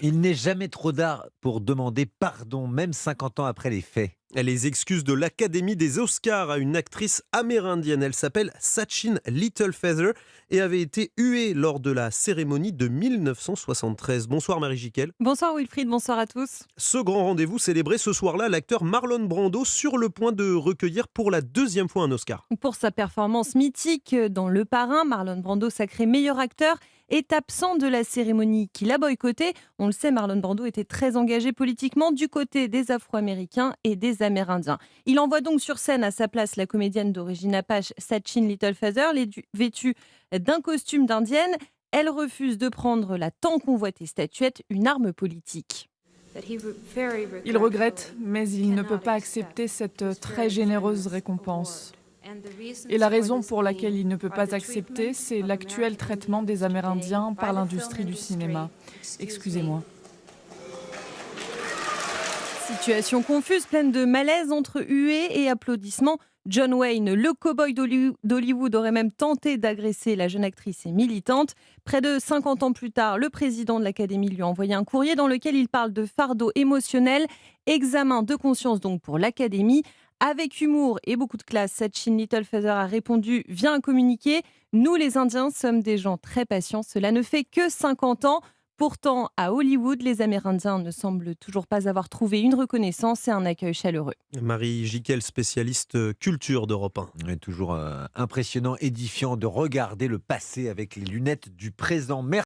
Il n'est jamais trop tard pour demander pardon, même 50 ans après les faits. Les excuses de l'Académie des Oscars à une actrice amérindienne. Elle s'appelle Sachin Littlefeather et avait été huée lors de la cérémonie de 1973. Bonsoir Marie Jiquel. Bonsoir Wilfried, bonsoir à tous. Ce grand rendez-vous célébré ce soir-là, l'acteur Marlon Brando sur le point de recueillir pour la deuxième fois un Oscar. Pour sa performance mythique dans Le Parrain, Marlon Brando, sacré meilleur acteur, est absent de la cérémonie qu'il a boycottée. On le sait, Marlon Brando était très engagé politiquement du côté des Afro-Américains et des Amérindiens. Il envoie donc sur scène à sa place la comédienne d'origine apache Sachin Littlefeather, vêtue d'un costume d'indienne. Elle refuse de prendre la tant convoitée statuette, une arme politique. Il regrette, mais il ne peut pas accepter cette très généreuse récompense. Et la raison pour laquelle il ne peut pas accepter, c'est l'actuel traitement des Amérindiens par l'industrie du cinéma. Excusez-moi. Situation confuse, pleine de malaise entre huées et applaudissements. John Wayne, le cow-boy d'Hollywood, aurait même tenté d'agresser la jeune actrice et militante. Près de 50 ans plus tard, le président de l'Académie lui a envoyé un courrier dans lequel il parle de fardeau émotionnel, examen de conscience donc pour l'Académie. Avec humour et beaucoup de classe, Sachin Littlefeather a répondu via un communiqué: nous les Indiens sommes des gens très patients, cela ne fait que 50 ans. Pourtant, à Hollywood, les Amérindiens ne semblent toujours pas avoir trouvé une reconnaissance et un accueil chaleureux. Marie Jiquel, spécialiste culture d'Europe 1. Il est toujours impressionnant, édifiant de regarder le passé avec les lunettes du présent. Merci.